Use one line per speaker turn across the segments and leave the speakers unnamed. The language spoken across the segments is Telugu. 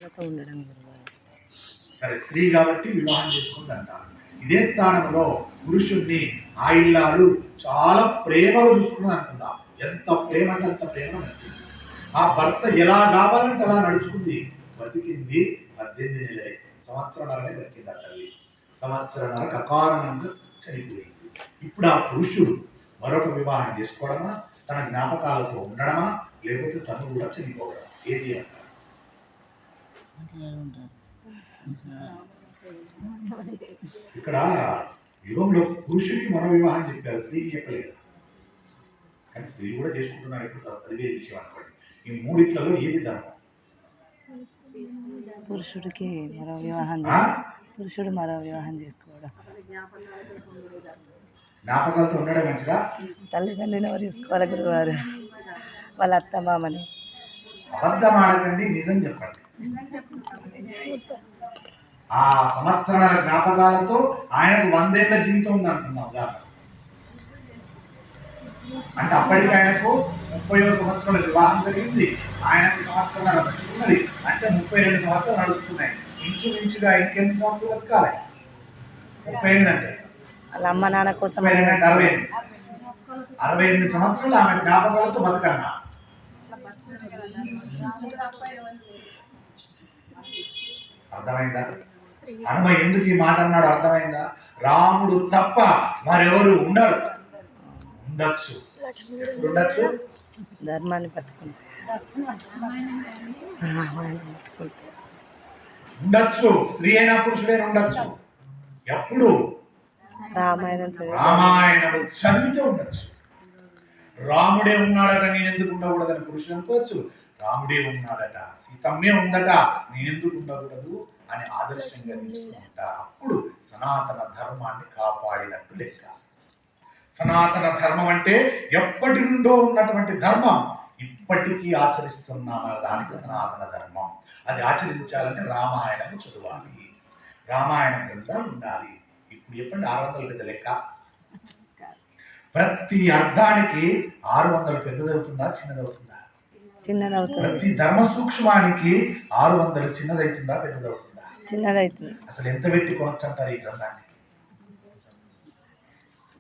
ఉండడం గురుగారు.
సరే, స్త్రీ కాబట్టి వివాహం చేసుకుంది అంటారు. ఇదే స్థానంలో పురుషుణ్ణి ఆ ఇల్లాలు చాలా ప్రేమగా చూసుకున్నది అనుకుందాం. ఎంత ప్రేమ అంటే అంత ప్రేమ నచ్చింది. ఆ భర్త ఎలా కావాలంటే అలా నడుచుకుంది, బతికింది. 18 నెలలే, సంవత్సరాలనే బతికింది ఆ తల్లి. సంవత్సరాలకు అకారణంగా చనిపోయింది. ఇప్పుడు ఆ పురుషుడు మరొక వివాహం చేసుకోవడమా, తన జ్ఞాపకాలతో ఉండడమా, లేకపోతే తను కూడా చనిపోవడం, ఏది అంటారు? ఇక్కడ యుగంలో పురుషుడికి మరో వివాహం చెప్పారు, స్త్రీకి చెప్పలేదు. కానీ స్త్రీలు కూడా చేసుకుంటున్నారు. ఇప్పుడు అది వేరే విషయం అనుకోండి. ఈ మూడిట్లలో ఏది ధర్మం?
పురుషుడు మరో వివాహం చేసుకోవడం.
జ్ఞాపకాలతో ఉండడం మంచిదా?
తల్లిదండ్రులు ఎవరు తీసుకోవాలి గురువారు? వాళ్ళ అత్త మామని.
అబద్ధం ఆడకండి, నిజం చెప్పండి. ఆ సంవత్సరాల జ్ఞాపకాలతో ఆయనకు 100 ఏళ్ల జీవితం ఉంది అనుకున్నాం ఉదాహరణ. అంటే అప్పటికి ఆయనకు 30వ సంవత్సరాల వివాహం జరిగింది, ఆయనకు సంవత్సరాల బతుకున్నది, అంటే 32 సంవత్సరాలు నడుస్తున్నాయి. ఇంచుమించుగా ఇంకెన్ని సంవత్సరాలు బతకాలి? 38 అంటే
వాళ్ళ అమ్మ నాన్న కోసం
68 సంవత్సరాలు ఆమె జ్ఞాపకాలతో బతకన్నా. అర్థమైందా? హనుమ ఎందుకు ఈ మాట అన్నాడు అర్థమైందా? రాముడు తప్ప మరెవరు ఉండరు. ఉండొచ్చు, ఉండొచ్చు,
ధర్మాన్ని పట్టుకుంటూ
ఉండొచ్చు. స్త్రీ అయినా పురుషుడైనా ఉండొచ్చు. ఎప్పుడు? రామాయణం చదివితే ఉండొచ్చు. రాముడే ఉన్నాడట, నేనెందుకు ఉండకూడదని పురుషుడు అనుకోవచ్చు. రాముడే ఉన్నాడట, సీతమ్మే ఉందట, నేనెందుకు ఉండకూడదు అని ఆదర్శంగా తీసుకుంటా. అప్పుడు సనాతన ధర్మాన్ని కాపాడినట్టు లెక్క. సనాతన ధర్మం అంటే ఎప్పటి నుండో ఉన్నటువంటి ధర్మం, ఇప్పటికీ ఆచరిస్తున్నాం దానికి సనాతన ధర్మం. అది ఆచరించాలంటే రామాయణం చదవాలి, రామాయణ గ్రంథాలు ఉండాలి. ఇప్పుడు చెప్పండి, 600 పెద్ద లెక్క. ప్రతి అర్థానికి 600 పెద్దదవుతుందా చిన్నదవుతుందా?
చిన్నదవుతుంది.
ప్రతి ధర్మ సూక్ష్మానికి 600 చిన్నదవుతుందా పెద్దదవుతుందా?
చిన్నదవుతుంది.
అసలు ఎంత పెట్టి కొనొచ్చు అంటారు ఈ గ్రంథానికి?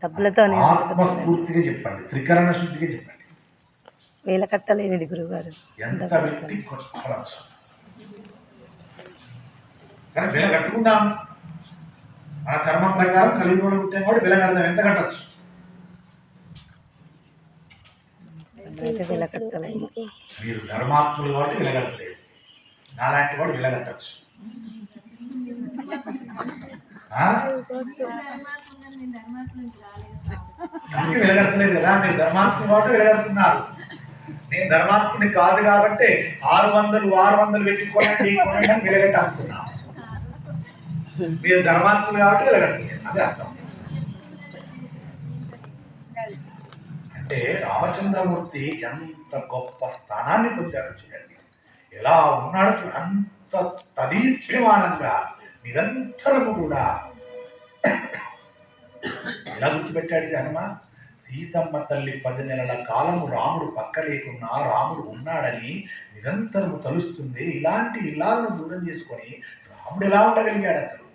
డబ్బులతో
ఆత్మస్ఫూర్తిగా చెప్పండి, త్రికరణ శుద్ధిగా చెప్పండి.
వేల కట్టలేనిది గురుగారు.
ఎంత పెట్టి కొనొచ్చు? సరే, వెల కట్టుకుందాం. మన ధర్మం ప్రకారం కలియుగంలో పుట్టాం కాబట్టి వెల కడదాం. ఎంత కట్టచ్చు? మీరు ధర్మాత్ములు కాబట్టి వెలగట్టలేదు, నాలాంటి వాడు వెలగట్టచ్చు. అందుకే వెలగట్టలేదు కదా, మీరు ధర్మాత్ములు కాబట్టి వెలగడుతున్నారు. నేను ధర్మాత్ముని కాదు కాబట్టి 600 పెట్టి కొనండి కొనండి వెలగట్ట అంటున్నాను. మీరు ధర్మాత్ములు కాబట్టి వెలగట్టలేదు, అదే అర్థం. అంటే రామచంద్రమూర్తి ఎంత గొప్ప స్థానాన్ని పొందాడు చూడండి. ఎలా ఉన్నాడు చూడండి, అంత తదీప్యమానంగా నిరంతరము కూడా. ఎలా గుర్తుపెట్టాడు ఇది హనుమ? సీతమ్మ తల్లి 10 నెలల కాలము రాముడు పక్క లేకున్నా రాముడు ఉన్నాడని నిరంతరము తలుస్తుంది. ఇలాంటి ఇల్లాలను దూరం చేసుకొని రాముడు ఎలా ఉండగలిగాడు అసలు?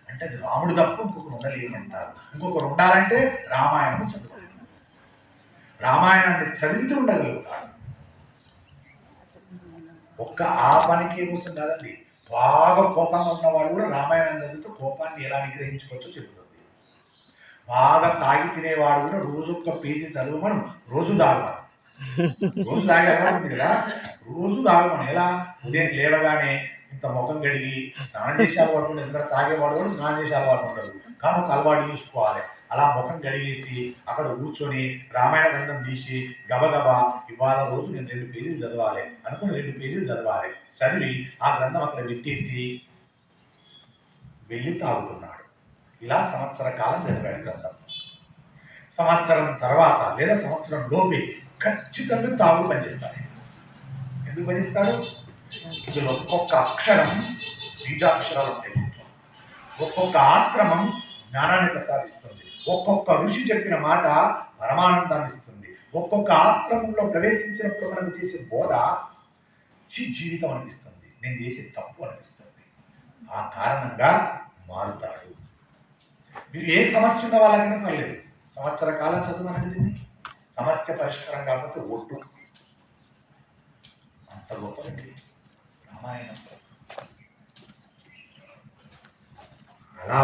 అంటే అది రాముడు తప్ప ఇంకొకరు ఉండలేమంటారు. ఇంకొకరు ఉండాలంటే రామాయణము చదవాలి, రామాయణాన్ని చదివితూ ఉండగలుగుతాడు. ఒక్క ఆ పనికి కోసం కాదండి, బాగా కోపంగా ఉన్నవాడు కూడా రామాయణం చదివితే కోపాన్ని ఎలా నిగ్రహించుకోవచ్చో చెబుతుంది. బాగా తాగి తినేవాడు కూడా రోజొక్క పేజీ చదవమను, రోజు తాగమను. రోజు తాగే అలవాటు ఉంది కదా, రోజు తాగమను. ఎలా? ఉదయం లేవగానే ఇంత ముఖం గడిగి స్నానం చేసే అలవాటు ఉండదు. ఎందుకంటే తాగేవాడు కూడా స్నానం చేసే అలవాటు ఉండదు, కానీ ఒక అలవాటు చూసుకోవాలి. అలా ముఖం గడిగేసి అక్కడ కూర్చొని రామాయణ గ్రంథం తీసి గబగబా ఇవాళ రోజు నేను 2 పేజీలు చదవాలి అనుకుని 2 పేజీలు చదవాలి. చదివి ఆ గ్రంథం అక్కడ పెట్టేసి వెళ్ళి తాగుతున్నాడు. ఇలా సంవత్సర కాలం చదివాడు గ్రంథం. సంవత్సరం తర్వాత లేదా సంవత్సరం లోపే ఖచ్చితంగా తాగుడు పనిచేస్తాడు. ఎందుకు పనిచేస్తాడు? ఇందులో ఒక్కొక్క అక్షరం బీజాక్షరాలు ఉంటాయి. ఒక్కొక్క ఆశ్రమం జ్ఞానాన్ని ప్రసాదిస్తుంది. ఒక్కొక్క ఋషి చెప్పిన మాట పరమానందాన్ని ఇస్తుంది. ఒక్కొక్క ఆశ్రమంలో ప్రవేశించినప్పుడు మనకు చేసే బోధ జీవితం అనిపిస్తుంది. నేను చేసే తప్పు అనిపిస్తుంది. ఆ కారణంగా మారుతాడు. మీరు ఏ సమస్య ఉన్న వాళ్ళకైనా పర్లేదు, సంవత్సర కాలం చదువు అనేది దీన్ని సమస్య పరిష్కారం కాకపోతే ఒట్టు. అంత గొప్పది రామాయణం.